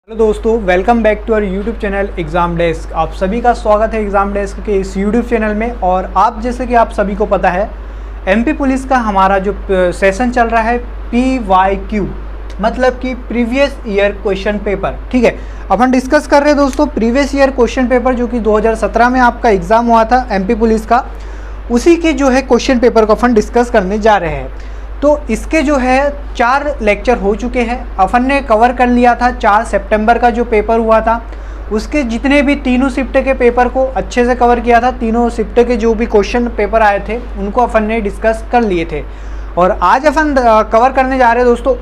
Hello दोस्तों, welcome back to our YouTube channel exam desk. आप सभी का स्वागत है एग्ज़ाम डेस्क के इस यूट्यूब चैनल में। और आप जैसे कि आप सभी को पता है, एमपी पुलिस का हमारा जो सेशन चल रहा है PYQ, मतलब कि प्रीवियस ईयर क्वेश्चन पेपर। ठीक है, अपन डिस्कस कर रहे हैं दोस्तों प्रीवियस ईयर क्वेश्चन पेपर जो कि 2017 में आपका एग्ज़ाम हुआ था एमपी पुलिस का, उसी के जो है क्वेश्चन पेपर को अपन डिस्कस करने जा रहे हैं। तो इसके जो है 4 लेक्चर हो चुके हैं। अपन ने कवर कर लिया था 4 सितंबर का जो पेपर हुआ था, उसके जितने भी तीनों शिफ्ट के पेपर को अच्छे से कवर किया था। तीनों शिफ्ट के जो भी क्वेश्चन पेपर आए थे उनको अपन ने डिस्कस कर लिए थे। और आज अपन कवर करने जा रहे हैं दोस्तों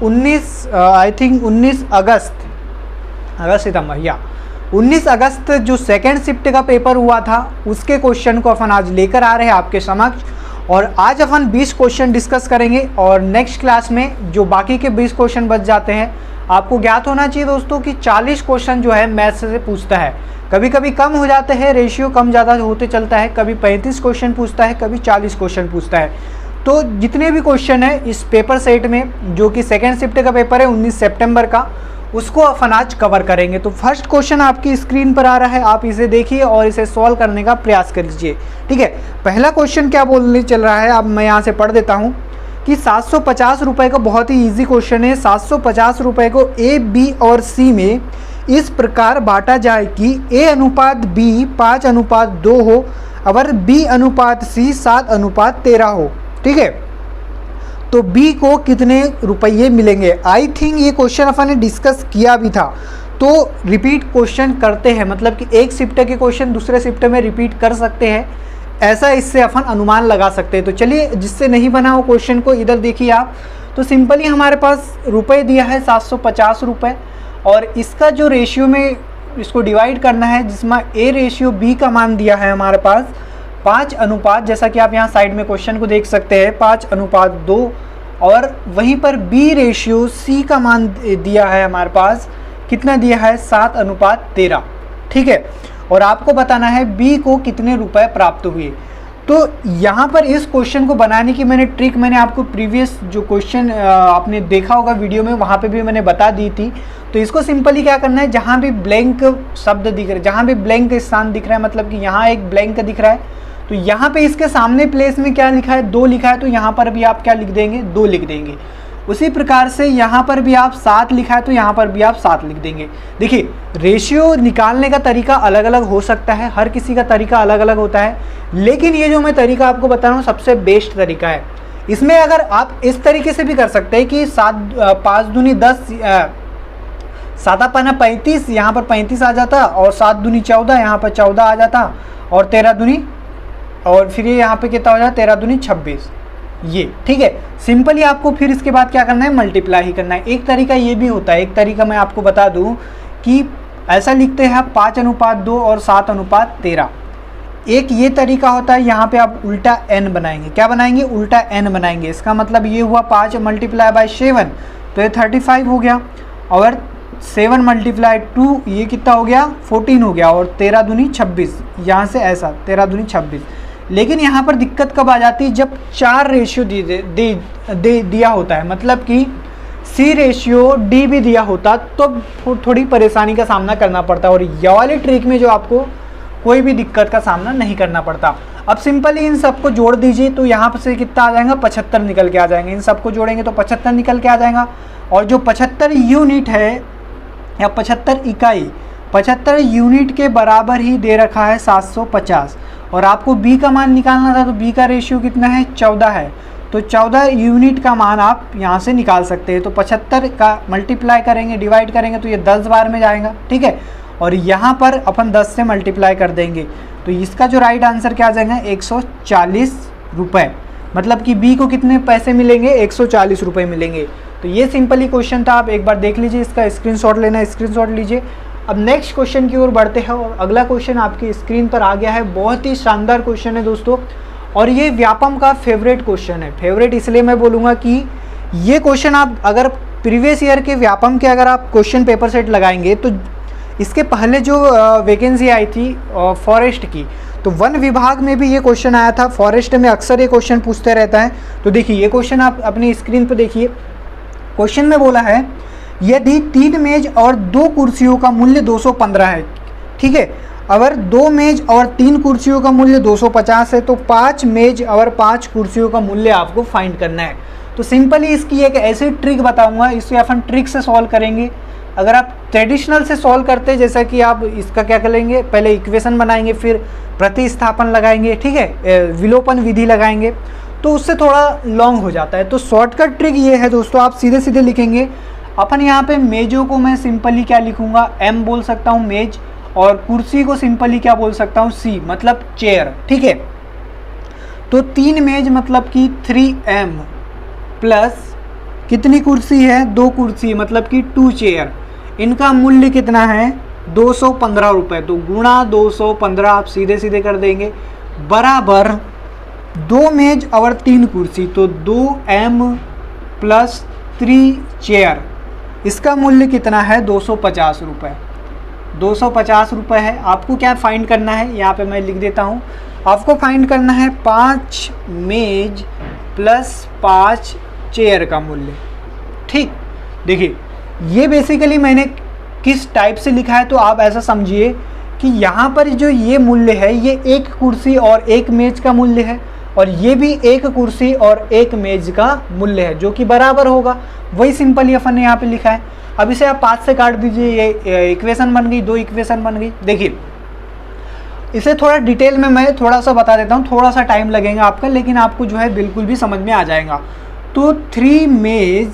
19 अगस्त जो सेकेंड शिफ्ट का पेपर हुआ था उसके क्वेश्चन को अपन आज लेकर आ रहे हैं आपके समक्ष। और आज अपन 20 क्वेश्चन डिस्कस करेंगे और नेक्स्ट क्लास में जो बाकी के 20 क्वेश्चन बच जाते हैं, आपको ज्ञात होना चाहिए दोस्तों कि 40 क्वेश्चन जो है मैथ्स से पूछता है। कभी कभी कम हो जाते हैं, रेशियो कम ज़्यादा होते चलता है। कभी 35 क्वेश्चन पूछता है, कभी 40 क्वेश्चन पूछता है। तो जितने भी क्वेश्चन है इस पेपर सेट में, जो कि सेकेंड शिफ्ट का पेपर है 19 सितंबर का, उसको अपन आज कवर करेंगे। तो फर्स्ट क्वेश्चन आपकी स्क्रीन पर आ रहा है, आप इसे देखिए और इसे सॉल्व करने का प्रयास कर लीजिए। ठीक है, पहला क्वेश्चन क्या बोलने चल रहा है, अब मैं यहाँ से पढ़ देता हूँ कि 750 रुपये का बहुत ही इजी क्वेश्चन है। 750 रुपये को A, B और C में इस प्रकार बांटा जाए कि A अनुपात B 5:2 हो और B अनुपात C 7:13 हो। ठीक है, तो B को कितने रुपये मिलेंगे। आई थिंक ये क्वेश्चन अपन ने डिस्कस किया भी था, तो रिपीट क्वेश्चन करते हैं, मतलब कि एक शिफ्ट के क्वेश्चन दूसरे शिफ्ट में रिपीट कर सकते हैं, ऐसा इससे अपन अनुमान लगा सकते हैं। तो चलिए, जिससे नहीं बना वो क्वेश्चन को इधर देखिए आप। तो सिंपली हमारे पास रुपये दिया है 750 रुपये, और इसका जो रेशियो में इसको डिवाइड करना है, जिसमें A रेशियो B का मान दिया है हमारे पास 5 अनुपात, जैसा कि आप यहाँ साइड में क्वेश्चन को देख सकते हैं 5:2, और वहीं पर B रेशियो C का मान दिया है हमारे पास, कितना दिया है 7:13। ठीक है, और आपको बताना है B को कितने रुपए प्राप्त हुए। तो यहाँ पर इस क्वेश्चन को बनाने की मैंने आपको प्रीवियस जो क्वेश्चन आपने देखा होगा वीडियो में, वहाँ पे भी मैंने बता दी थी। तो इसको सिंपली क्या करना है, जहाँ भी ब्लैंक शब्द दिख रहे, जहाँ भी ब्लैंक स्थान दिख रहा है, मतलब कि यहाँ एक ब्लैंक दिख रहा है, तो यहाँ पे इसके सामने प्लेस में क्या लिखा है, 2 लिखा है, तो यहाँ पर भी आप क्या लिख देंगे, 2 लिख देंगे। उसी प्रकार से यहाँ पर भी आप 7 लिखा है, तो यहाँ पर भी आप 7 लिख देंगे। देखिए, रेशियो निकालने का तरीका अलग अलग हो सकता है, हर किसी का तरीका अलग अलग होता है, लेकिन ये जो मैं तरीका आपको बता रहा हूँ सबसे बेस्ट तरीका है। इसमें अगर आप इस तरीके से भी कर सकते हैं कि 5 दूनी 10, 7 35, यहाँ पर 35 आ जाता, और 7 दूनी 14, यहाँ पर 14 आ जाता, और 13 दूनी, और फिर ये यहाँ पे कितना हो जाता, 13 दूनी 26, ये। ठीक है, सिंपली आपको फिर इसके बाद क्या करना है, मल्टीप्लाई ही करना है। एक तरीका ये भी होता है, एक तरीका मैं आपको बता दूं कि ऐसा लिखते हैं 5:2 और 7:13। एक ये तरीका होता है, यहाँ पे आप उल्टा n बनाएंगे। क्या बनाएंगे, उल्टा n बनाएंगे। इसका मतलब ये हुआ 5 × 7, तो ये 35 हो गया, और 7 × 2 ये कितना हो गया, 14 हो गया, और 13 दूनी 26, यहाँ से ऐसा 13 दूनी 26। लेकिन यहाँ पर दिक्कत कब आ जाती है, जब 4 रेशियो दिया होता है, मतलब कि C रेशियो D भी दिया होता, तो थोड़ी परेशानी का सामना करना पड़ता है। और ये वाली ट्रिक में जो आपको कोई भी दिक्कत का सामना नहीं करना पड़ता। अब सिंपली इन सबको जोड़ दीजिए, तो यहाँ से कितना आ जाएगा, 75 निकल के आ जाएंगे। इन सबको जोड़ेंगे तो 75 निकल के आ जाएगा। और जो 75 यूनिट है या 75 इकाई, 75 यूनिट के बराबर ही दे रखा है 750, और आपको B का मान निकालना था, तो B का रेशियो कितना है, 14 है, तो 14 यूनिट का मान आप यहाँ से निकाल सकते हैं। तो 75 का मल्टीप्लाई करेंगे, डिवाइड करेंगे, तो ये 10 बार में जाएगा। ठीक है, और यहाँ पर अपन 10 से मल्टीप्लाई कर देंगे, तो इसका जो राइट आंसर क्या आ जाएगा, 140 रुपये। मतलब कि B को कितने पैसे मिलेंगे, 140 रुपये मिलेंगे। तो ये सिंपली क्वेश्चन था, आप एक बार देख लीजिए, इसका स्क्रीनशॉट लेना है, स्क्रीनशॉट लीजिए। अब नेक्स्ट क्वेश्चन की ओर बढ़ते हैं, और अगला क्वेश्चन आपकी स्क्रीन पर आ गया है। बहुत ही शानदार क्वेश्चन है दोस्तों, और ये व्यापम का फेवरेट क्वेश्चन है। फेवरेट इसलिए मैं बोलूँगा कि ये क्वेश्चन आप अगर प्रीवियस ईयर के व्यापम के अगर आप क्वेश्चन पेपर सेट लगाएंगे, तो इसके पहले जो वैकेंसी आई थी फॉरेस्ट की, तो वन विभाग में भी ये क्वेश्चन आया था। फॉरेस्ट में अक्सर ये क्वेश्चन पूछते रहता है। तो देखिए, ये क्वेश्चन आप अपनी स्क्रीन पर देखिए। क्वेश्चन में बोला है यदि 3 मेज और 2 कुर्सियों का मूल्य 215 है, ठीक है, अगर 2 मेज और 3 कुर्सियों का मूल्य 250 है तो 5 मेज और 5 कुर्सियों का मूल्य आपको फाइंड करना है। तो सिंपली इसकी एक ऐसी ट्रिक बताऊंगा, इसे अपन ट्रिक से सॉल्व करेंगे। अगर आप ट्रेडिशनल से सॉल्व करते हैं, जैसा कि आप इसका क्या करेंगे, पहले इक्वेशन बनाएंगे, फिर प्रतिस्थापन लगाएंगे, ठीक है, विलोपन विधि लगाएंगे, तो उससे थोड़ा लॉन्ग हो जाता है। तो शॉर्टकट ट्रिक ये है दोस्तों, आप सीधे सीधे लिखेंगे। अपन यहाँ पे मेजों को मैं सिंपली क्या लिखूंगा, एम बोल सकता हूँ मेज, और कुर्सी को सिंपली क्या बोल सकता हूँ, सी मतलब चेयर, ठीक है। तो 3 मेज मतलब कि 3m प्लस कितनी कुर्सी है, 2 कुर्सी मतलब कि 2 चेयर, इनका मूल्य कितना है 215 रुपये। तो गुणा 215 आप सीधे सीधे कर देंगे, बराबर 2 मेज और 3 कुर्सी, तो 2m प्लस 3 चेयर, इसका मूल्य कितना है 250 रुपये। 250 रुपये है। आपको क्या फाइंड करना है, यहाँ पे मैं लिख देता हूँ, आपको फाइंड करना है 5 मेज प्लस 5 चेयर का मूल्य, ठीक। देखिए ये बेसिकली मैंने किस टाइप से लिखा है, तो आप ऐसा समझिए कि यहाँ पर जो ये मूल्य है ये 1 कुर्सी और 1 मेज का मूल्य है, और ये भी 1 कुर्सी और 1 मेज का मूल्य है, जो कि बराबर होगा। वही सिंपली अपन ने यहाँ पे लिखा है। अब इसे आप 5 से काट दीजिए, ये इक्वेशन बन गई, 2 इक्वेशन बन गई। देखिए इसे थोड़ा डिटेल में मैं थोड़ा सा बता देता हूँ, थोड़ा सा टाइम लगेगा आपका, लेकिन आपको जो है बिल्कुल भी समझ में आ जाएगा। तो 3 मेज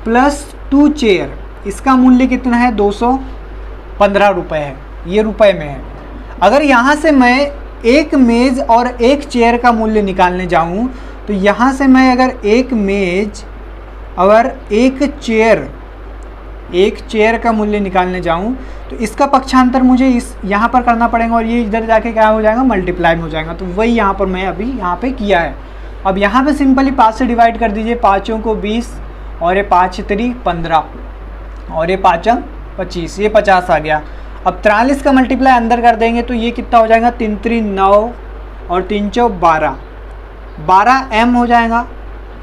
प्लस 2 चेयर, इसका मूल्य कितना है 215 रुपये है, ये रुपए में है। अगर यहाँ से मैं 1 मेज और 1 चेयर का मूल्य निकालने जाऊँ, तो यहाँ से मैं अगर 1 मेज और 1 चेयर का मूल्य निकालने जाऊं, तो इसका पक्षांतर मुझे इस यहाँ पर करना पड़ेगा, और ये इधर जाके क्या हो जाएगा, मल्टीप्लाई में हो जाएगा। तो वही यहाँ पर मैं अभी यहाँ पे किया है। अब यहाँ पे सिंपली 5 से डिवाइड कर दीजिए, 5 को 20, और ये 5 3 15, और ये 5 25, ये 50 आ गया। अब 43 का मल्टीप्लाई अंदर कर देंगे तो ये कितना हो जाएगा, 3 3 9 और 3 4 12, 12m हो जाएगा,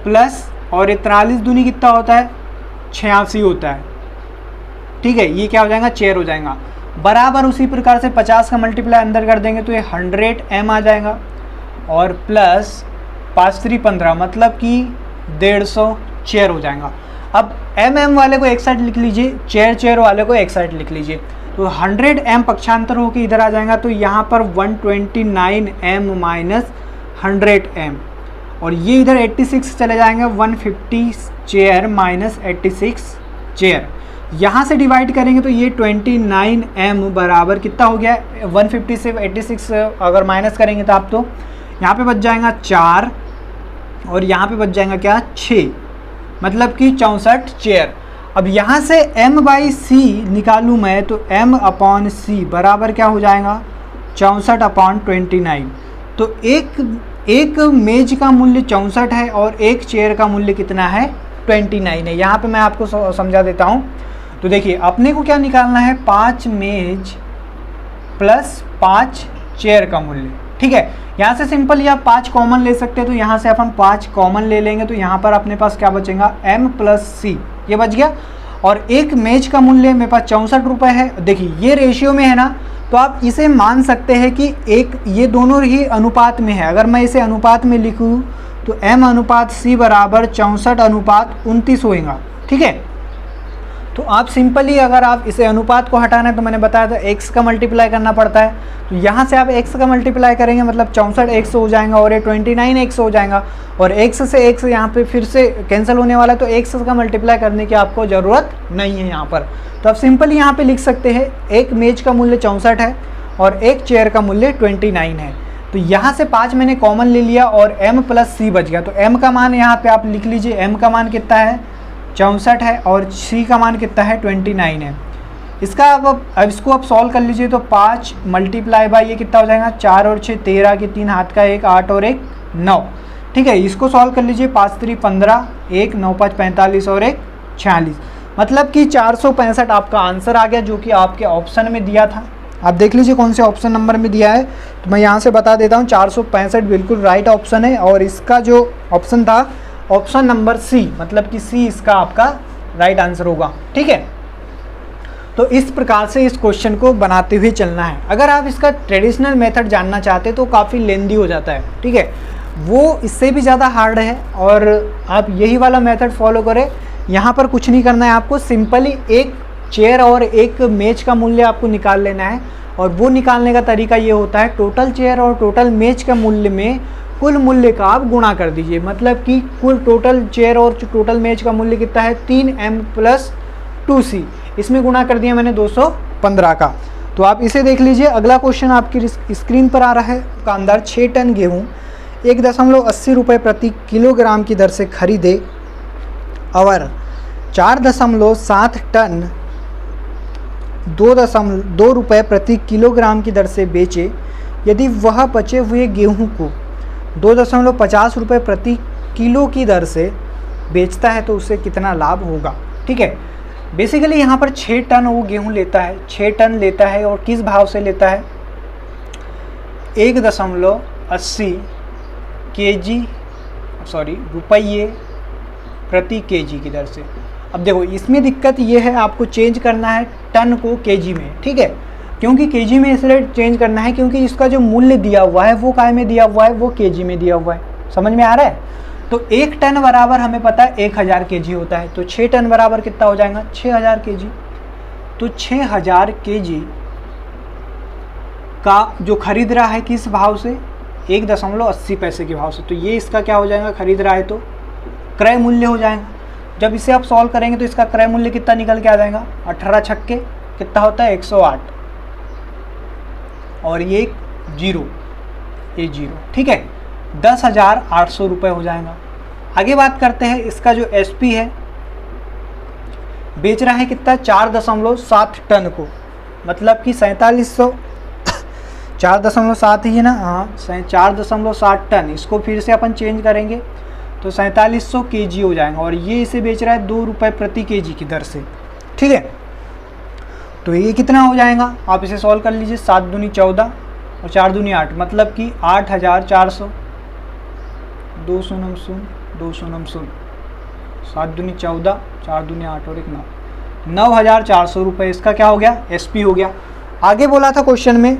प्लस और ये 43 दूनी कितना होता है 86 होता है, ठीक है। ये क्या हो जाएगा, चेयर हो जाएगा। बराबर उसी प्रकार से 50 का मल्टीप्लाई अंदर कर देंगे तो ये 100m आ जाएगा, और प्लस 5 3 15 मतलब कि 150 चेयर हो जाएगा। अब mm वाले को एक साइड लिख लीजिए, चेयर वाले को एक साइड लिख लीजिए, तो 100m पक्षांतर होकर इधर आ जाएगा, तो यहाँ पर 129m माइनस 100m, और ये इधर 86 चले जाएंगे, 150 चेयर माइनस 86 चेयर। यहाँ से डिवाइड करेंगे तो ये 29m बराबर कितना हो गया, 150 से 86 अगर माइनस करेंगे तो आप, तो यहाँ पे बच जाएगा 4, और यहाँ पे बच जाएगा क्या 6, मतलब कि 64 चेयर। अब यहाँ से m/c निकालूँ मैं, तो m/c बराबर क्या हो जाएगा 64/29। तो एक मेज का मूल्य 64 है और एक चेयर का मूल्य कितना है 29 है। यहाँ पे मैं आपको समझा देता हूँ। तो देखिए अपने को क्या निकालना है, 5 मेज प्लस 5 चेयर का मूल्य, ठीक है। यहाँ से सिंपल आप 5 कॉमन ले सकते हैं, तो यहाँ से अपन 5 कॉमन ले लेंगे, तो यहाँ पर अपने पास क्या बचेगा m प्लस c, ये बच गया। और एक मेज का मूल्य मेरे पास 64 रुपये है। देखिए ये रेशियो में है ना, तो आप इसे मान सकते हैं कि ये दोनों ही अनुपात में है। अगर मैं इसे अनुपात में लिखूँ तो m/c बराबर 64/29 होएगा, ठीक है। तो आप सिंपली अगर आप इसे अनुपात को हटाना है, तो मैंने बताया था x का मल्टीप्लाई करना पड़ता है, तो यहाँ से आप x का मल्टीप्लाई करेंगे मतलब 64x हो जाएगा, और ये 29x हो जाएगा, और x से x यहाँ पे फिर से कैंसिल होने वाला है, तो x का मल्टीप्लाई करने की आपको ज़रूरत नहीं है यहाँ पर। तो आप सिंपली यहाँ पे लिख सकते हैं एक मेज का मूल्य 64 है और एक चेयर का मूल्य 29 है। तो यहाँ से 5 मैंने कॉमन ले लिया और m प्लस c बच गया। तो m का मान यहाँ पे आप लिख लीजिए, m का मान कितना है 64 है, और c का मान कितना है 29 है। इसका अब इसको आप सॉल्व कर लीजिए, तो 5 मल्टीप्लाई बाई ये कितना हो जाएगा 4 और 6 13 की 3 हाथ का 1 8 और 1 9, ठीक है। इसको सॉल्व कर लीजिए, 5 3 15 1 9 5 45 और 1 46, मतलब कि 465 आपका आंसर आ गया, जो कि आपके ऑप्शन में दिया था। आप देख लीजिए कौन से ऑप्शन नंबर में दिया है, तो मैं यहाँ से बता देता हूँ 465 बिल्कुल राइट ऑप्शन है, और इसका जो ऑप्शन था ऑप्शन नंबर सी, मतलब कि सी इसका आपका राइट आंसर होगा। ठीक है, तो इस प्रकार से इस क्वेश्चन को बनाते हुए चलना है। अगर आप इसका ट्रेडिशनल मेथड जानना चाहते हैं तो काफ़ी लेंदी हो जाता है, ठीक है, वो इससे भी ज़्यादा हार्ड है और आप यही वाला मेथड फॉलो करें। यहाँ पर कुछ नहीं करना है आपको, सिंपली एक चेयर और एक मेज का मूल्य आपको निकाल लेना है और वो निकालने का तरीका ये होता है टोटल चेयर और टोटल मेज का मूल्य में कुल मूल्य का आप गुणा कर दीजिए। मतलब कि कुल टोटल चेयर और टोटल मेज का मूल्य कितना है 3m + 2c, इसमें गुणा कर दिया मैंने 215 का। तो आप इसे देख लीजिए। अगला क्वेश्चन आपकी स्क्रीन पर आ रहा है। दुकानदार 6 टन गेहूँ 1.80 रुपये प्रति किलोग्राम की दर से खरीदे और 4.7 टन 2 रुपये प्रति किलोग्राम की दर से बेचे। यदि वह बचे हुए गेहूं को 2.50 रुपये प्रति किलो की दर से बेचता है तो उसे कितना लाभ होगा। ठीक है, बेसिकली यहाँ पर 6 टन वो गेहूं लेता है, 6 टन लेता है और किस भाव से लेता है 1.80 रुपये प्रति केजी की दर से। अब देखो इसमें दिक्कत ये है, आपको चेंज करना है टन को केजी में। ठीक है, क्योंकि केजी में इसलिए चेंज करना है क्योंकि इसका जो मूल्य दिया हुआ है वो काय में दिया हुआ है, वो केजी में दिया हुआ है। समझ में आ रहा है? तो 1 टन बराबर हमें पता है 1000 केजी होता है, तो 6 टन बराबर कितना हो जाएगा 6000 केजी। तो 6000 केजी का जो खरीद रहा है किस भाव से 1.80 पैसे के भाव से, तो ये इसका क्या हो जाएगा, खरीद रहा है तो क्रय मूल्य हो जाएगा। जब इसे आप सॉल्व करेंगे तो इसका क्रय मूल्य कितना निकल के आ जाएगा 18 छक्के कितना होता है 108 और ये 0 ये 0। ठीक है, 10,800 रुपये हो जाएगा। आगे बात करते हैं इसका जो एसपी है, बेच रहा है कितना 4.7 टन को, मतलब कि 4700 4.7 ही है ना, हाँ 4.7 टन। इसको फिर से अपन चेंज करेंगे तो 4700 केजी हो जाएगा और ये इसे बेच रहा है 2 रुपये प्रति केजी की दर से। ठीक है, तो ये कितना हो जाएगा, आप इसे सॉल्व कर लीजिए। 7 दूनी 14 और 4 दूनी 8, मतलब कि 8400, 2 शून्य 7 दूनी 14, 4 दूनी 8 और 1 9, 9400 रुपये इसका क्या हो गया एसपी हो गया। आगे बोला था क्वेश्चन में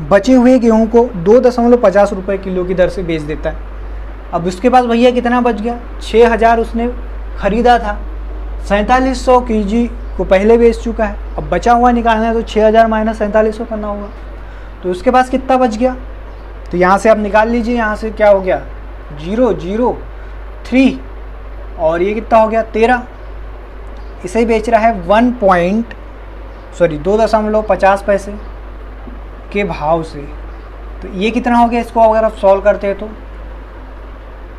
बचे हुए गेहूं को 2.50 रुपये किलो की दर से बेच देता है। अब उसके पास भैया कितना बच गया 6000 उसने खरीदा था, 4700 केजी को पहले बेच चुका है, अब बचा हुआ निकालना है तो 6000 माइनस 4700 करना होगा। तो उसके पास कितना बच गया, तो यहाँ से आप निकाल लीजिए। यहाँ से क्या हो गया 0.03 और ये कितना हो गया 13। इसे बेच रहा है 2.50 पैसे के भाव से, तो ये कितना हो गया, इसको अगर आप सॉल्व करते हैं तो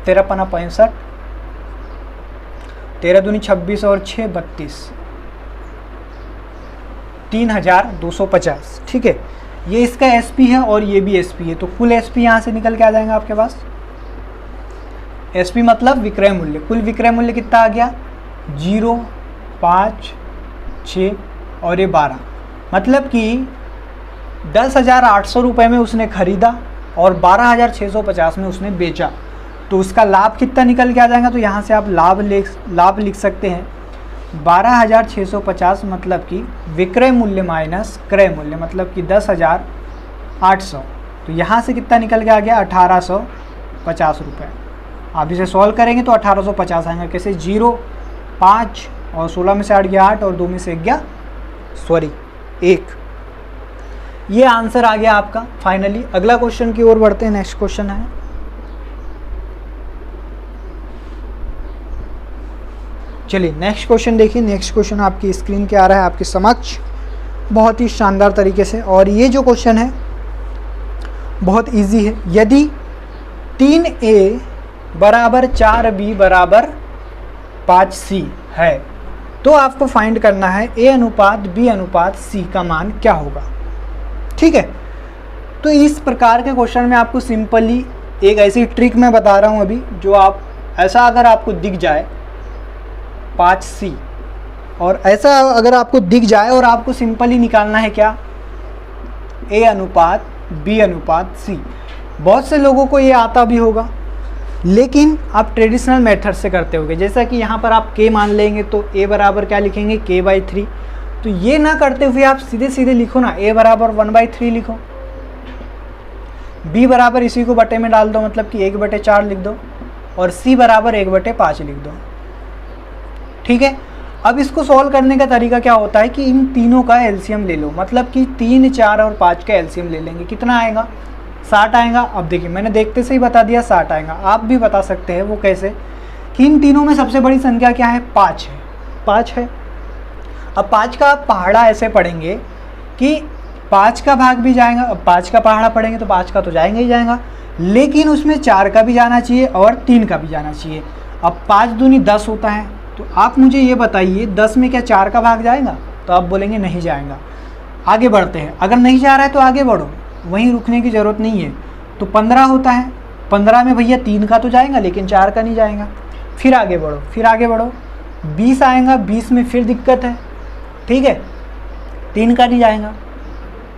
13×5 13 दूनी 26 और 6 32, 3250। ठीक है, ये इसका एसपी है और ये भी एसपी है, तो कुल एसपी यहाँ से निकल के आ जाएगा आपके पास। एसपी मतलब विक्रय मूल्य, कुल विक्रय मूल्य कितना आ गया 0, 5, 6 और ये 12, मतलब कि 10,800 रुपये में उसने खरीदा और 12,650 में उसने बेचा। तो उसका लाभ कितना निकल के आ जाएगा, तो यहाँ से आप लाभ लिख सकते हैं 12,650, मतलब कि विक्रय मूल्य माइनस क्रय मूल्य, मतलब कि 10,800। तो यहाँ से कितना निकल के आ गया 1850 रुपये। आप इसे सॉल्व करेंगे तो 1850 आएंगे। कैसे 0, 5 और 16 में से 8 गया 8 और 2 में से 1। ये आंसर आ गया आपका फाइनली। अगला क्वेश्चन की ओर बढ़ते हैं। नेक्स्ट क्वेश्चन है, चलिए नेक्स्ट क्वेश्चन देखिए। नेक्स्ट क्वेश्चन आपकी स्क्रीन पे आ रहा है आपके समक्ष बहुत ही शानदार तरीके से, और ये जो क्वेश्चन है बहुत इजी है। यदि 3a बराबर 4b बराबर 5c है तो आपको फाइंड करना है a अनुपात b अनुपात c का मान क्या होगा। ठीक है, तो इस प्रकार के क्वेश्चन में आपको सिंपली एक ऐसी ट्रिक मैं बता रहा हूँ अभी, जो आप ऐसा अगर आपको दिख जाए 5c और ऐसा अगर आपको दिख जाए और आपको सिंपली निकालना है क्या a अनुपात b अनुपात c। बहुत से लोगों को ये आता भी होगा, लेकिन आप ट्रेडिशनल मेथड से करते होगे, जैसा कि यहाँ पर आप k मान लेंगे तो a बराबर क्या लिखेंगे k/3। तो ये ना करते हुए आप सीधे सीधे लिखो ना, a बराबर 1/3 लिखो, b बराबर इसी को बटे में डाल दो, मतलब कि 1/4 लिख दो, और c बराबर 1/5 लिख दो। ठीक है, अब इसको सॉल्व करने का तरीका क्या होता है कि इन तीनों का एलसीएम ले लो, मतलब कि 3, 4 और 5 का एलसीएम ले लेंगे। कितना आएगा? 60 आएगा। अब देखिए मैंने देखते से ही बता दिया 60 आएगा। आप भी बता सकते हैं, वो कैसे कि इन तीनों में सबसे बड़ी संख्या क्या है? 5 है। 5 है। अब 5 का आप पहाड़ा ऐसे पढ़ेंगे कि 5 का भाग भी जाएगा। अब 5 का पहाड़ा पढ़ेंगे तो 5 का तो जाएगा ही जाएगा, लेकिन उसमें 4 का भी जाना चाहिए और 3 का भी जाना चाहिए। अब 5 दूनी 10 होता है, तो आप मुझे ये बताइए 10 में क्या 4 का भाग जाएगा? तो आप बोलेंगे नहीं जाएगा। आगे बढ़ते हैं, अगर नहीं जा रहा है तो आगे बढ़ो, वहीं रुकने की ज़रूरत नहीं है। तो 15 होता है, 15 में भैया 3 का तो जाएगा लेकिन 4 का नहीं जाएगा। फिर आगे बढ़ो, फिर आगे बढ़ो, 20 आएगा, 20 में फिर दिक्कत है, ठीक है, 3 का नहीं जाएगा।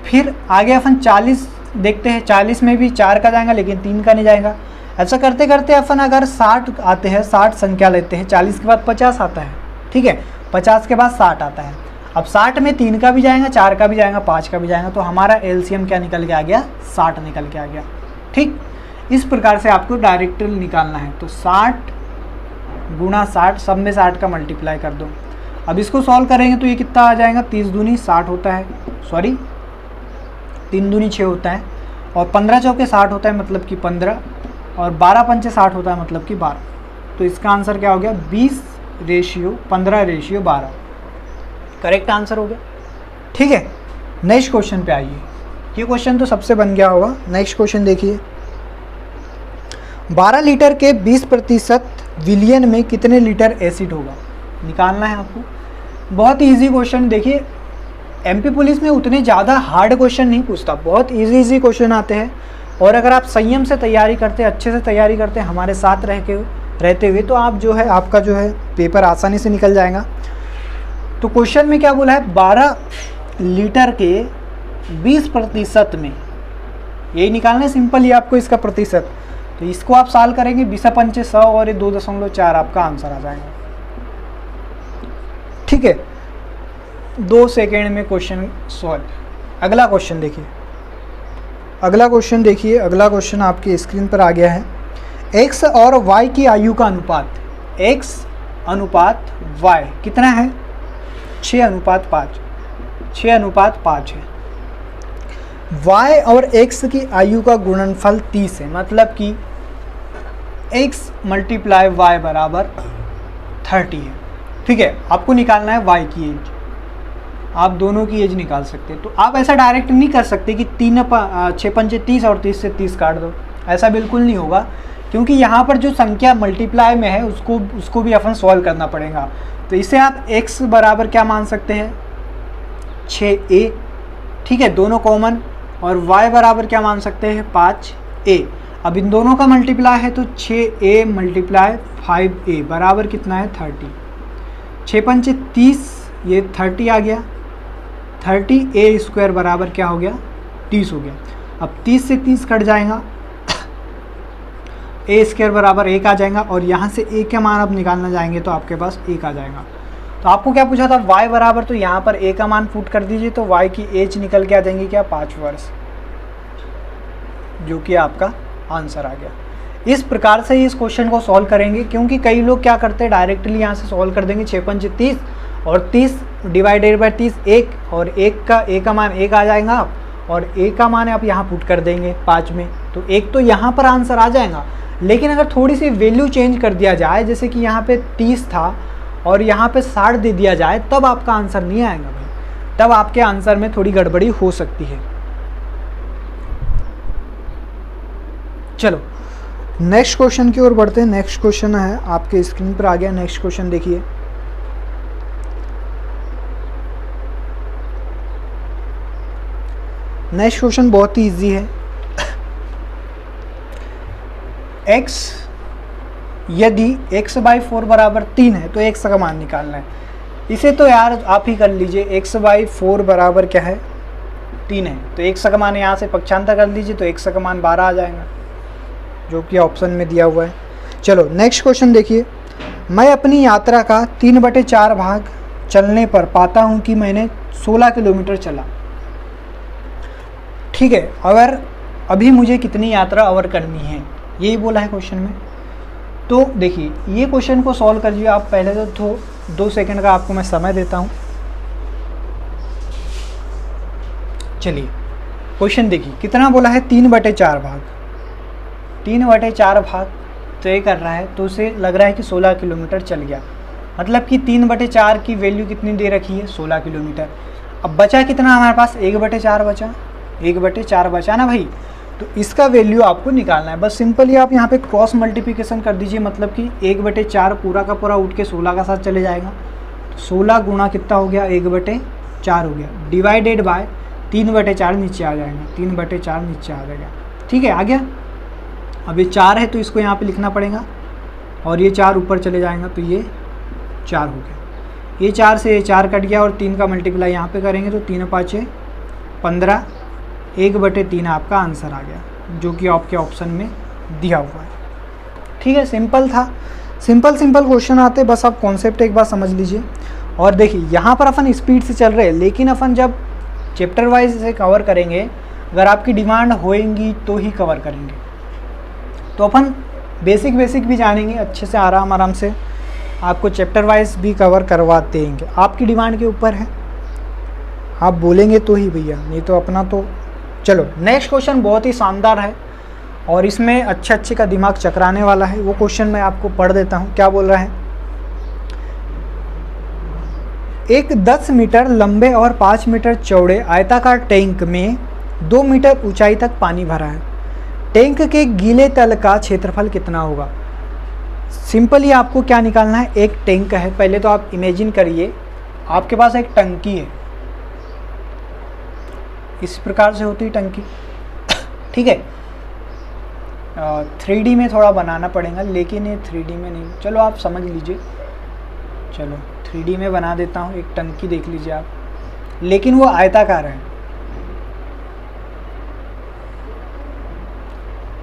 फिर आगे अपन 40 देखते हैं, 40 में भी 4 का जाएगा लेकिन 3 का नहीं जाएगा। ऐसा करते करते अपन अगर 60 आते हैं, 60 संख्या लेते हैं, 40 के बाद 50 आता है, ठीक है, 50 के बाद 60 आता है। अब 60 में 3 का भी जाएगा, 4 का भी जाएगा, 5 का भी जाएगा, तो हमारा एलसीएम क्या निकल के आ गया? 60 निकल के आ गया। ठीक, इस प्रकार से आपको डायरेक्ट निकालना है। तो 60 गुणा 60, सब में 60 का मल्टीप्लाई कर दो। अब इसको सॉल्व करेंगे तो ये कितना आ जाएगा? 30 दूनी 60 होता है, सॉरी 3 दूनी 6 होता है, और 15 चौके 60 होता है, मतलब कि 15, और 12 पंचे 60 होता है, मतलब कि 12। तो इसका आंसर क्या हो गया? 20:15:12 करेक्ट आंसर हो गया। ठीक है, नेक्स्ट क्वेश्चन पे आइए। ये क्वेश्चन तो सबसे बन गया होगा। नेक्स्ट क्वेश्चन देखिए, 12 लीटर के 20% विलियन में कितने लीटर एसिड होगा? निकालना है आपको। बहुत इजी क्वेश्चन। देखिए एमपी पुलिस में उतने ज़्यादा हार्ड क्वेश्चन नहीं पूछता, बहुत इजी क्वेश्चन आते हैं। और अगर आप संयम से तैयारी करते हैं, अच्छे से तैयारी करते हैं हमारे साथ रहते हुए, तो आप जो है आपका जो है पेपर आसानी से निकल जाएगा। तो क्वेश्चन में क्या बोला है? 12 लीटर के 20% में, यही निकालना है, सिंपल ही आपको इसका प्रतिशत। तो इसको आप सॉल्व करेंगे, 20 पंचे 100 और ये 2.4 आपका आंसर आ जाएगा। ठीक है, 2 सेकेंड में क्वेश्चन सॉल्व। अगला क्वेश्चन देखिए, अगला क्वेश्चन आपकी स्क्रीन पर आ गया है। x और y की आयु का अनुपात, x अनुपात y कितना है? 6:5, 6:5 है। y और x की आयु का गुणनफल 30 है, मतलब कि x × y बराबर 30 है। ठीक है, आपको निकालना है y की एज। आप दोनों की एज निकाल सकते हैं। तो आप ऐसा डायरेक्ट नहीं कर सकते कि 6 पंचे 30 और 30 से 30 काट दो, ऐसा बिल्कुल नहीं होगा, क्योंकि यहाँ पर जो संख्या मल्टीप्लाई में है उसको भी अपन सॉल्व करना पड़ेगा। तो इसे आप x बराबर क्या मान सकते हैं? 6a, ठीक है, दोनों कॉमन, और y बराबर क्या मान सकते हैं? 5a। अब इन दोनों का मल्टीप्लाई है तो 6a × 5a बराबर कितना है? 30। 6 पंचे 30, ये 30 आ गया, 30a² बराबर क्या हो गया? 30 हो गया। अब 30 से 30 कट जाएगा, a² बराबर 1 आ जाएगा, और यहाँ से a का मान आप निकालना जाएंगे तो आपके पास 1 आ जाएगा। तो आपको क्या पूछा था? y बराबर, तो यहाँ पर a का मान पुट कर दीजिए, तो y की एज निकल के आ जाएंगी क्या? 5 वर्ष, जो कि आपका आंसर आ गया। इस प्रकार से इस क्वेश्चन को सॉल्व करेंगे, क्योंकि कई लोग क्या करते हैं डायरेक्टली यहाँ से सॉल्व कर देंगे। 6 पंचे 30 और 30 डिवाइडेड बाय 30 1, और a का मान 1 आ जाएगा, और a का मान आप यहाँ पुट कर देंगे 5 में, तो 1 तो यहाँ पर आंसर आ जाएगा। लेकिन अगर थोड़ी सी वैल्यू चेंज कर दिया जाए, जैसे कि यहाँ पे 30 था और यहाँ पे 60 दे दिया जाए, तब आपका आंसर नहीं आएगा भाई, तब आपके आंसर में थोड़ी गड़बड़ी हो सकती है। चलो नेक्स्ट क्वेश्चन की ओर बढ़ते हैं। नेक्स्ट क्वेश्चन है आपके स्क्रीन पर आ गया। नेक्स्ट क्वेश्चन देखिए, नेक्स्ट क्वेश्चन बहुत ही इजी है। x यदि x/4 बराबर 3 है तो x का मान निकालना है। इसे तो यार आप ही कर लीजिए, x/4 बराबर क्या है? 3 है, तो x का मान यहाँ से पक्षांतर कर लीजिए, तो x का मान 12 आ जाएगा, जो कि ऑप्शन में दिया हुआ है। चलो नेक्स्ट क्वेश्चन देखिए। मैं अपनी यात्रा का 3/4 भाग चलने पर पाता हूँ कि मैंने 16 किलोमीटर चला। ठीक है, अगर अभी मुझे कितनी यात्रा और करनी है, यही बोला है क्वेश्चन में। तो देखिए ये क्वेश्चन को सॉल्व करिए आप। पहले तो 2 सेकंड का आपको मैं समय देता हूँ। चलिए क्वेश्चन देखिए, कितना बोला है 3/4 भाग। 3/4 भाग तय कर रहा है, तो उसे लग रहा है कि 16 किलोमीटर चल गया। मतलब कि 3/4 की वैल्यू कितनी दे रखी है, 16 किलोमीटर। अब बचा कितना हमारे पास, 1/4 बचा, 1/4 बचा ना भाई। तो इसका वैल्यू आपको निकालना है। बस सिंपली आप यहाँ पे क्रॉस मल्टीप्लिकेशन कर दीजिए, मतलब कि 1/4 पूरा का पूरा उठ के 16 का साथ चले जाएगा। तो 16 गुणा कितना हो गया, 1/4 हो गया, डिवाइडेड बाय 3/4 नीचे आ जाएगा, 3/4 नीचे आ जाएगा। ठीक है, आ गया। अब ये 4 है तो इसको यहाँ पे लिखना पड़ेगा, और ये 4 ऊपर चले जाएगा तो ये 4 हो गया। ये 4 से ये 4 कट गया, और 3 का मल्टीप्लाई यहाँ पे करेंगे तो 3 5 15, 1/3 आपका आंसर आ गया, जो कि आपके ऑप्शन में दिया हुआ है। ठीक है, सिंपल था। सिंपल क्वेश्चन आते, बस आप कॉन्सेप्ट एक बार समझ लीजिए। और देखिए यहाँ पर अपन स्पीड से चल रहे हैं, लेकिन अपन जब चैप्टर वाइज इसे कवर करेंगे, अगर आपकी डिमांड होएंगी तो ही कवर करेंगे। तो अपन बेसिक भी जानेंगे अच्छे से, आराम से आपको चैप्टर वाइज भी कवर करवाते हैं। आपकी डिमांड के ऊपर है, आप बोलेंगे तो ही भैया, नहीं तो अपना तो। चलो नेक्स्ट क्वेश्चन बहुत ही शानदार है, और इसमें अच्छे का दिमाग चकराने वाला है। वो क्वेश्चन मैं आपको पढ़ देता हूँ, क्या बोल रहा है। एक 10 मीटर लंबे और 5 मीटर चौड़े आयताकार टैंक में 2 मीटर ऊंचाई तक पानी भरा है। टैंक के गीले तल का क्षेत्रफल कितना होगा। सिंपली आपको क्या निकालना है, एक टैंक है। पहले तो आप इमेजिन करिए, आपके पास एक टंकी है, इस प्रकार से होती है टंकी। ठीक है, 3D में थोड़ा बनाना पड़ेगा, लेकिन ये 3D में नहीं। चलो आप समझ लीजिए, चलो 3D में बना देता हूँ। एक टंकी देख लीजिए आप, लेकिन वो आयताकार है।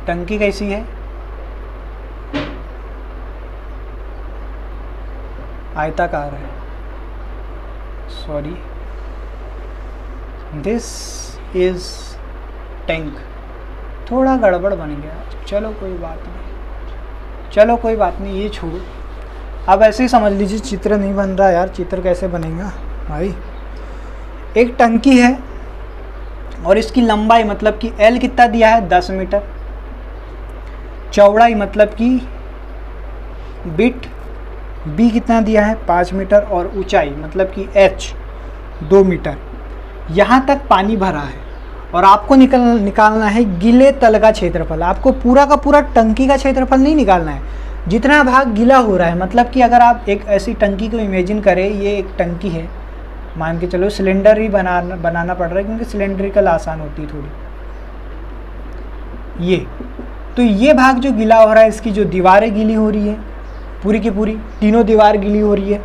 टंकी कैसी है, आयताकार है। Sorry, this is tank. थोड़ा गड़बड़ बन गया, चलो कोई बात नहीं, ये छोड़ो। अब ऐसे ही समझ लीजिए, चित्र नहीं बन रहा यार, चित्र कैसे बनेगा भाई। एक टंकी है, और इसकी लंबाई मतलब कि L कितना दिया है, 10 मीटर। चौड़ाई मतलब कि बिट B कितना दिया है, 5 मीटर। और ऊंचाई मतलब कि H 2 मीटर। यहाँ तक पानी भरा है, और आपको निकालना है गीले तल का क्षेत्रफल। आपको पूरा का पूरा टंकी का क्षेत्रफल नहीं निकालना है, जितना भाग गीला हो रहा है। मतलब कि अगर आप एक ऐसी टंकी को इमेजिन करें, ये एक टंकी है, मान के चलो सिलेंडर ही बनाना पड़ रहा है, क्योंकि सिलेंड्रिकल आसान होती है थोड़ी। ये भाग जो गीला हो रहा है, इसकी जो दीवारें गीली हो रही है, पूरी की पूरी तीनों दीवार गीली हो रही है।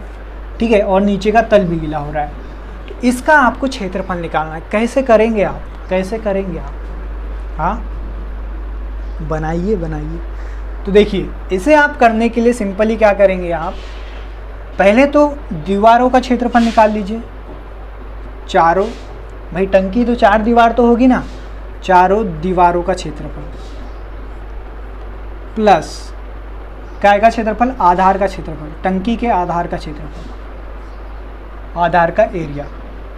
ठीक है, और नीचे का तल भी गीला हो रहा है। तो इसका आपको क्षेत्रफल निकालना है। कैसे करेंगे आप, हाँ बनाइए। तो देखिए, इसे आप करने के लिए सिंपली क्या करेंगे आप, पहले तो दीवारों का क्षेत्रफल निकाल लीजिए। चारों, भाई टंकी तो 4 दीवार तो होगी ना, चारों दीवारों का क्षेत्रफल प्लस क्या का क्षेत्रफल, आधार का क्षेत्रफल, टंकी के आधार का क्षेत्रफल, आधार का एरिया।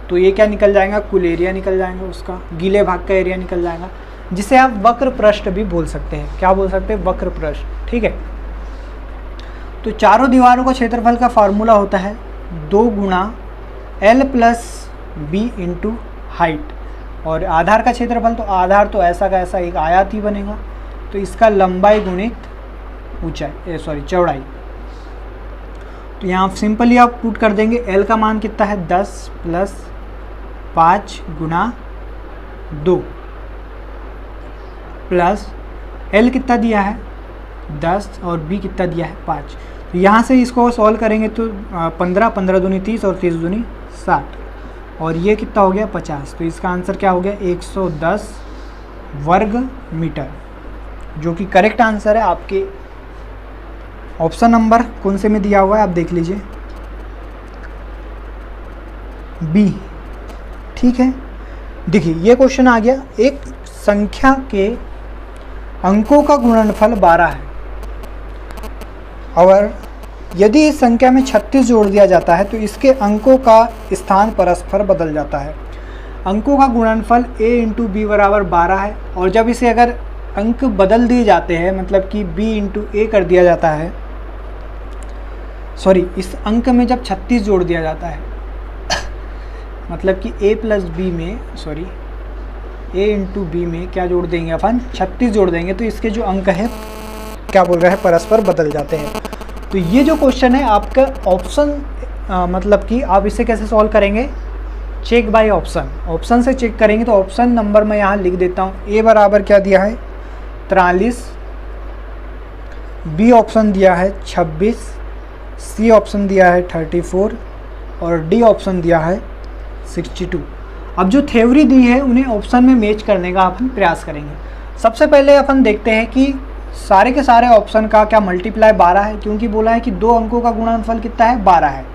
तो ये क्या निकल जाएगा, कुल एरिया निकल जाएगा, उसका गीले भाग का एरिया निकल जाएगा, जिसे आप वक्र पृष्ठ भी बोल सकते हैं। क्या बोल सकते हैं, वक्र पृष्ठ। ठीक है, तो चारों दीवारों का क्षेत्रफल का फार्मूला होता है 2 गुणा L plus B into height. और आधार का क्षेत्रफल, तो आधार तो ऐसा का ऐसा एक आयत ही बनेगा, तो इसका लंबाई गुणित ऊंचाई, चौड़ाई। तो यहाँ सिंपली आप पुट कर देंगे। L का मान कितना है, 10 प्लस 5 गुणा 2 प्लस L कितना दिया है 10 और B कितना दिया है 5। तो यहाँ से इसको सॉल्व करेंगे तो 15 15 दूनी 30 और 30 दूनी 60, और ये कितना हो गया 50। तो इसका आंसर क्या हो गया 110 वर्ग मीटर, जो कि करेक्ट आंसर है आपके ऑप्शन नंबर कौन से में दिया हुआ है आप देख लीजिए, बी। ठीक है, देखिए ये क्वेश्चन आ गया, एक संख्या के अंकों का गुणनफल 12 है और यदि इस संख्या में 36 जोड़ दिया जाता है तो इसके अंकों का स्थान परस्पर बदल जाता है। अंकों का गुणनफल a इंटू बी बराबर 12 है और जब इसे अगर अंक बदल दिए जाते हैं, मतलब कि b इंटू ए कर दिया जाता है, सॉरी इस अंक में जब 36 जोड़ दिया जाता है मतलब कि a प्लस बी में, सॉरी a इंटू बी में क्या जोड़ देंगे अपन, 36 जोड़ देंगे तो इसके जो अंक हैं क्या बोल रहे हैं, परस्पर बदल जाते हैं। तो ये जो क्वेश्चन है आपका ऑप्शन मतलब कि आप इसे कैसे सॉल्व करेंगे, चेक बाय ऑप्शन, ऑप्शन से चेक करेंगे। तो ऑप्शन नंबर मैं यहाँ लिख देता हूँ, ए बराबर क्या दिया है 43, बी ऑप्शन दिया है 26, सी ऑप्शन दिया है 34 और डी ऑप्शन दिया है 62। अब जो थ्योरी दी है उन्हें ऑप्शन में मैच करने का अपन प्रयास करेंगे। सबसे पहले अपन देखते हैं कि सारे के सारे ऑप्शन का क्या मल्टीप्लाई 12 है, क्योंकि बोला है कि दो अंकों का गुणनफल कितना है 12 है।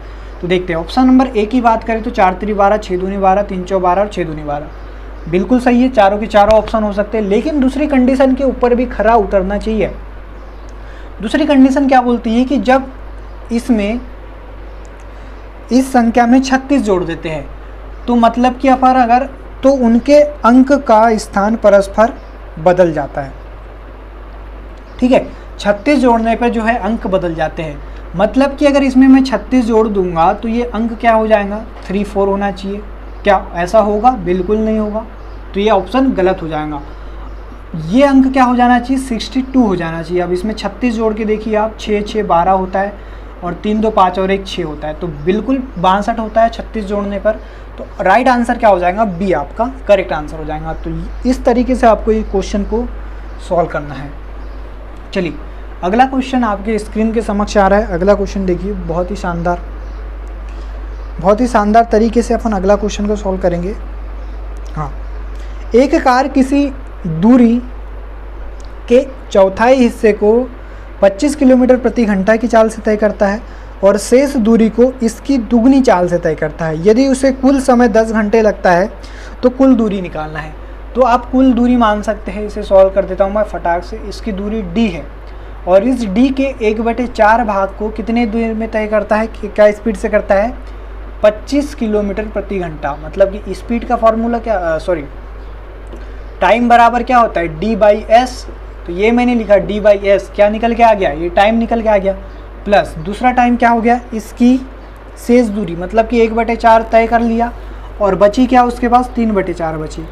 तो देखते हैं ऑप्शन नंबर ए की बात करें तो 4 3 12, 6 दूनी 12, 3 4 12 और 6 दूनी 12 बिल्कुल सही है, चारों के चारों ऑप्शन हो सकते हैं। लेकिन दूसरी कंडीशन के ऊपर भी खरा उतरना चाहिए। दूसरी कंडीशन क्या बोलती है कि जब इसमें इस संख्या में 36 जोड़ देते हैं तो मतलब कि अपन अगर तो उनके अंक का स्थान परस्पर बदल जाता है। ठीक है, 36 जोड़ने पर जो है अंक बदल जाते हैं, मतलब कि अगर इसमें मैं 36 जोड़ दूंगा तो ये अंक क्या हो जाएगा 3 4 होना चाहिए। क्या ऐसा होगा, बिल्कुल नहीं होगा, तो ये ऑप्शन गलत हो जाएगा। ये अंक क्या हो जाना चाहिए 62 हो जाना चाहिए। अब इसमें 36 जोड़ के देखिए आप, 6 6 12 होता है और 3 2 5 और 1 6 होता है, तो बिल्कुल 62 होता है 36 जोड़ने पर। तो राइट आंसर क्या हो जाएगा, बी आपका करेक्ट आंसर हो जाएगा। तो इस तरीके से आपको ये क्वेश्चन को सॉल्व करना है। चलिए अगला क्वेश्चन आपके स्क्रीन के समक्ष आ रहा है। अगला क्वेश्चन देखिए, बहुत ही शानदार तरीके से अपन अगला क्वेश्चन को सॉल्व करेंगे। हाँ, एक कार किसी दूरी के चौथाई हिस्से को 25 किलोमीटर प्रति घंटा की चाल से तय करता है और शेष दूरी को इसकी दुगनी चाल से तय करता है। यदि उसे कुल समय 10 घंटे लगता है तो कुल दूरी निकालना है। तो आप कुल दूरी मान सकते हैं, इसे सॉल्व कर देता हूँ मैं फटाक से। इसकी दूरी d है और इस d के 1/4 भाग को कितने दूरी में तय करता है, क्या स्पीड से करता है 25 किलोमीटर प्रति घंटा। मतलब कि स्पीड का फॉर्मूला क्या, सॉरी टाइम बराबर क्या होता है d/s। तो ये मैंने लिखा d/s, क्या निकल के आ गया, ये टाइम निकल के आ गया, प्लस दूसरा टाइम क्या हो गया इसकी शेष दूरी, मतलब कि 1/4 तय कर लिया और बची क्या उसके पास 3/4 बची।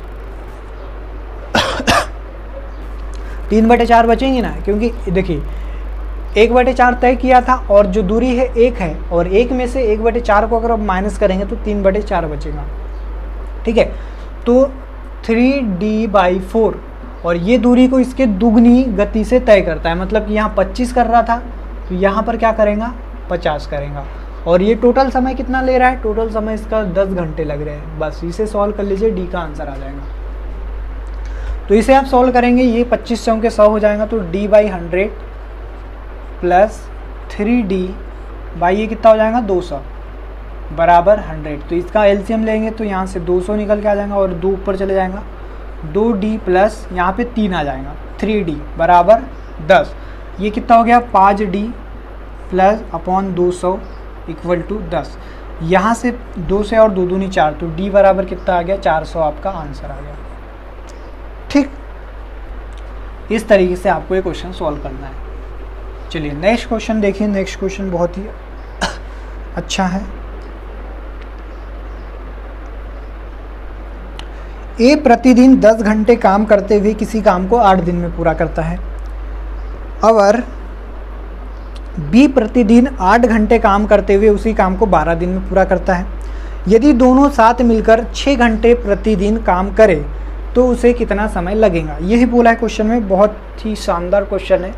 3/4 बचेंगी ना, क्योंकि देखिए 1/4 तय किया था और जो दूरी है 1 है और 1 में से 1/4 को अगर आप माइनस करेंगे तो 3/4 बचेगा। ठीक है, तो 3d/4 और ये दूरी को इसके दुगनी गति से तय करता है। मतलब कि यहाँ 25 कर रहा था तो यहाँ पर क्या करेगा 50 करेगा। और ये टोटल समय कितना ले रहा है, टोटल समय इसका 10 घंटे लग रहे हैं। बस इसे सॉल्व कर लीजिए, डी का आंसर आ जाएगा। तो इसे आप सॉल्व करेंगे, ये 25 चौके 100 हो जाएगा, तो d/100 प्लस 3d बाई ये कितना हो जाएगा 200 बराबर 100। तो इसका एलसीएम लेंगे तो यहाँ से 200 निकल के आ जाएगा और 2 ऊपर चले जाएगा, 2d प्लस यहाँ पे 3 आ जाएगा, 3d बराबर 10। ये कितना हो गया 5d plus upon 200 equal to 10। यहाँ से 2 से और 2 दूनी 4, तो d बराबर कितना आ गया 400 आपका आंसर आ गया। ठीक, इस तरीके से आपको ये क्वेश्चन सॉल्व करना है। चलिए नेक्स्ट क्वेश्चन देखिए। नेक्स्ट क्वेश्चन बहुत ही अच्छा है। ए प्रतिदिन 10 घंटे काम करते हुए किसी काम को 8 दिन में पूरा करता है और बी प्रतिदिन 8 घंटे काम करते हुए उसी काम को 12 दिन में पूरा करता है। यदि दोनों साथ मिलकर 6 घंटे प्रतिदिन काम करें तो उसे कितना समय लगेगा, यही बोला है क्वेश्चन में। बहुत ही शानदार क्वेश्चन है।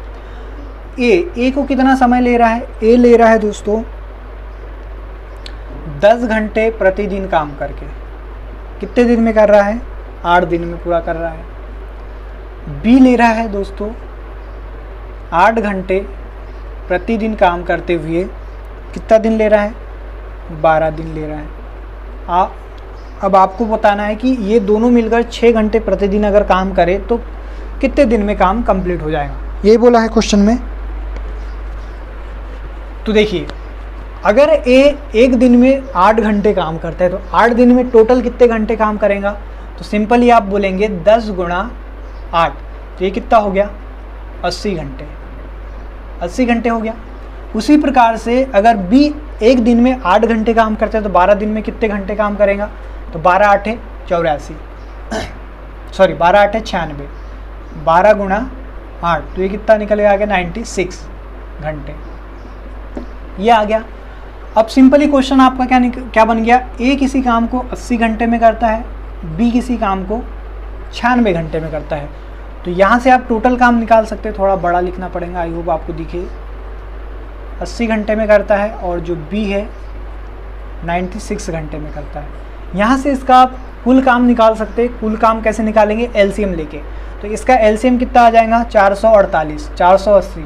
ए को कितना समय ले रहा है, ए ले रहा है दोस्तों 10 घंटे प्रतिदिन काम करके, कितने दिन में कर रहा है 8 दिन में पूरा कर रहा है। बी ले रहा है दोस्तों 8 घंटे प्रतिदिन काम करते हुए कितना दिन ले रहा है, 12 दिन ले रहा है। अब आपको बताना है कि ये दोनों मिलकर 6 घंटे प्रतिदिन अगर काम करे तो कितने दिन में काम कंप्लीट हो जाएगा, ये बोला है क्वेश्चन में। तो देखिए, अगर ए एक दिन में 8 घंटे काम करता है तो 8 दिन में टोटल कितने घंटे काम करेगा, तो सिंपली आप बोलेंगे 10 गुणा 8, तो ये कितना हो गया, 80 घंटे। 80 घंटे हो गया। उसी प्रकार से अगर बी एक दिन में 8 घंटे काम करता है तो 12 दिन में कितने घंटे काम करेगा, तो 12 8 84, सॉरी 12 8 96, 12 गुणा 8, तो ये कितना निकल गया, 96 घंटे, ये आ गया। अब सिंपली क्वेश्चन आपका क्या बन गया, ए किसी काम को 80 घंटे में करता है, बी किसी काम को 96 घंटे में करता है। तो यहाँ से आप टोटल काम निकाल सकते हैं, थोड़ा बड़ा लिखना पड़ेगा, आई होप आपको दिखे। 80 घंटे में करता है और जो बी है 96 घंटे में करता है। यहाँ से इसका आप कुल काम निकाल सकते हैं। कुल काम कैसे निकालेंगे, एलसीएम लेके। तो इसका एलसीएम कितना आ जाएगा, 448, 480,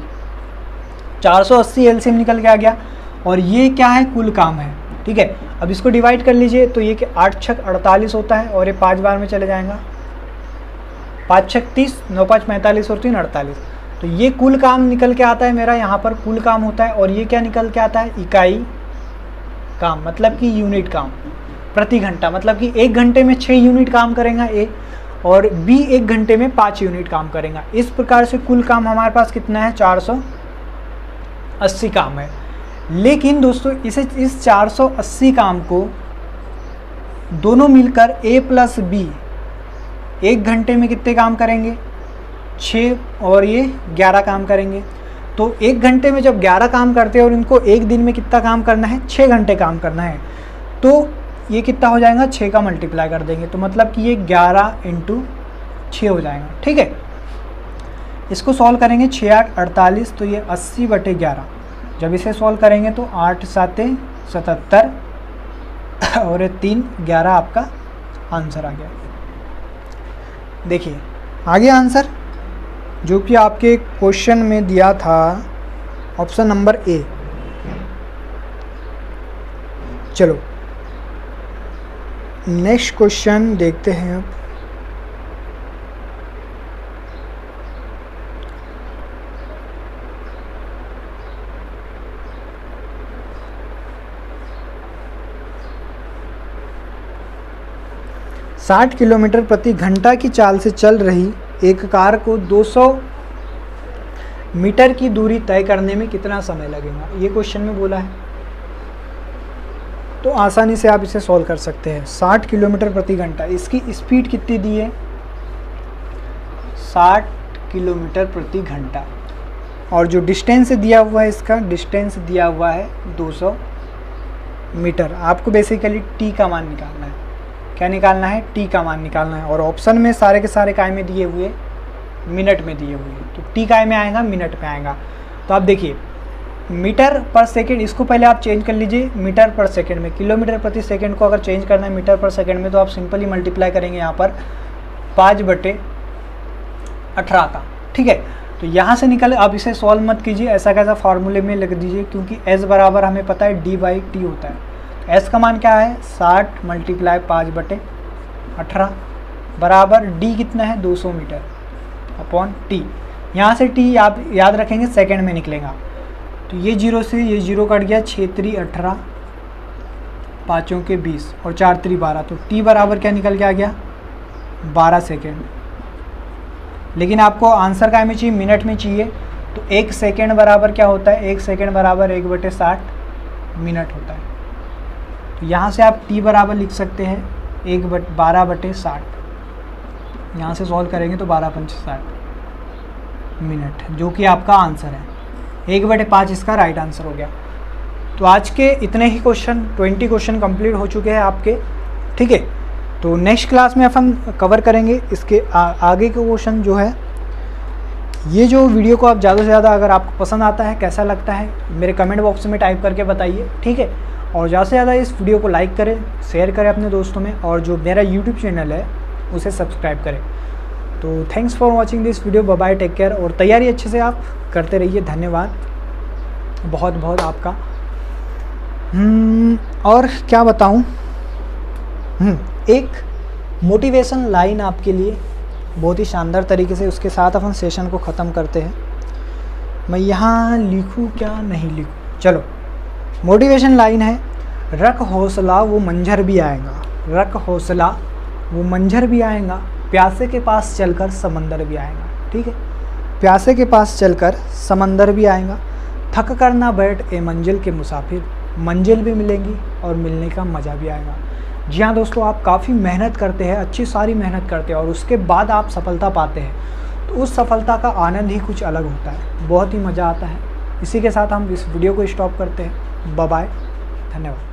480 एलसीएम निकल के आ गया। और ये क्या है, कुल काम है, ठीक है। अब इसको डिवाइड कर लीजिए, तो ये कि 8 छक 48 होता है और ये 5 बार में चले जाएगा, 5 छक 30, 9 5 45 और 3 48। तो ये कुल काम निकल के आता है मेरा, यहाँ पर कुल काम होता है। और ये क्या निकल के आता है, इकाई काम, मतलब कि यूनिट काम प्रति घंटा, मतलब कि 1 घंटे में 6 यूनिट काम करेगा ए, और बी 1 घंटे में 5 यूनिट काम करेगा। इस प्रकार से कुल काम हमारे पास कितना है, 480 काम है। लेकिन दोस्तों इस 480 काम को दोनों मिलकर ए प्लस बी 1 घंटे में कितने काम करेंगे, 6, और ये 11 काम करेंगे। तो 1 घंटे में जब 11 काम करते हैं और इनको एक दिन में कितना काम करना है, 6 घंटे काम करना है, तो ये कितना हो जाएगा, 6 का मल्टीप्लाई कर देंगे, तो मतलब कि ये 11 × 6 हो जाएगा, ठीक है। इसको सॉल्व करेंगे, 6 8 48, तो ये 80/11। जब इसे सॉल्व करेंगे तो 8 7 77 और ये 3 11 आपका आंसर आ गया। देखिए आगे आंसर जो कि आपके क्वेश्चन में दिया था, ऑप्शन नंबर ए। चलो नेक्स्ट क्वेश्चन देखते हैं अब। साठ किलोमीटर प्रति घंटा की चाल से चल रही एक कार को 200 मीटर की दूरी तय करने में कितना समय लगेगा, ये क्वेश्चन में बोला है। तो आसानी से आप इसे सॉल्व कर सकते हैं। 60 किलोमीटर प्रति घंटा, इसकी स्पीड कितनी दी है, 60 किलोमीटर प्रति घंटा, और जो डिस्टेंस दिया हुआ है, इसका डिस्टेंस दिया हुआ है 200 मीटर। आपको बेसिकली टी का मान निकालना है। क्या निकालना है, टी का मान निकालना है। और ऑप्शन में सारे के सारे काय में दिए हुए, मिनट में दिए हुए, तो टी काय में आएगा, मिनट में आएगा। तो आप देखिए मीटर पर सेकंड, इसको पहले आप चेंज कर लीजिए मीटर पर सेकंड में। किलोमीटर प्रति सेकंड को अगर चेंज करना है मीटर पर सेकंड में, तो आप सिंपली मल्टीप्लाई करेंगे यहाँ पर 5/18 का, ठीक है। तो यहाँ से निकल, आप इसे सॉल्व मत कीजिए, ऐसा कैसा फार्मूले में लिख दीजिए, क्योंकि एस बराबर हमें पता है d/t होता है। एस का मान क्या है, 60 × 5/18 बराबर डी कितना है, 200 मीटर अपॉन टी। यहाँ से टी आप याद रखेंगे सेकंड में निकलेगा। तो ये 0 से ये 0 कट गया, 6 3 18, 5 के 20 और 4 3 12। तो टी बराबर क्या निकल के आ गया, 12 सेकेंड। लेकिन आपको आंसर काय में चाहिए, मिनट में चाहिए। तो 1 सेकेंड बराबर क्या होता है, 1 सेकेंड बराबर 1/60 मिनट होता है। तो यहाँ से आप t बराबर लिख सकते हैं 12/60। यहाँ से सॉल्व करेंगे तो 12 × 60 मिनट, जो कि आपका आंसर है। 1/5 इसका राइट आंसर हो गया। तो आज के इतने ही क्वेश्चन, 20 क्वेश्चन कंप्लीट हो चुके हैं आपके, ठीक है। तो नेक्स्ट क्लास में अपन कवर करेंगे इसके आगे के क्वेश्चन जो है। ये जो वीडियो को आप ज़्यादा से ज़्यादा अगर आपको पसंद आता है, कैसा लगता है, मेरे कमेंट बॉक्स में टाइप करके बताइए, ठीक है। और ज़्यादा से ज़्यादा इस वीडियो को लाइक करें, शेयर करें अपने दोस्तों में, और जो मेरा यूट्यूब चैनल है उसे सब्सक्राइब करें। तो thanks for watching this video, bye bye, take care. और तैयारी अच्छे से आप करते रहिए। धन्यवाद। बहुत बहुत आपका। और क्या बताऊं, एक मोटिवेशन लाइन आपके लिए बहुत ही शानदार तरीके से, उसके साथ अपन सेशन को ख़त्म करते हैं। मैं यहाँ लिखूँ क्या नहीं लिखूँ, चलो मोटिवेशन लाइन है, रख हौसला वो मंझर भी आएगा, रख हौसला वो मंझर भी आएगा, प्यासे के पास चलकर समंदर भी आएगा। ठीक है, प्यासे के पास चलकर समंदर भी आएगा, थक कर ना बैठ ए मंजिल के मुसाफिर, मंजिल भी मिलेंगी और मिलने का मज़ा भी आएगा। जी हाँ दोस्तों, आप काफ़ी मेहनत करते हैं, अच्छी सारी मेहनत करते हैं और उसके बाद आप सफलता पाते हैं, तो उस सफलता का आनंद ही कुछ अलग होता है, बहुत ही मज़ा आता है। इसी के साथ हम इस वीडियो को स्टॉप करते हैं। बाय बाय, धन्यवाद।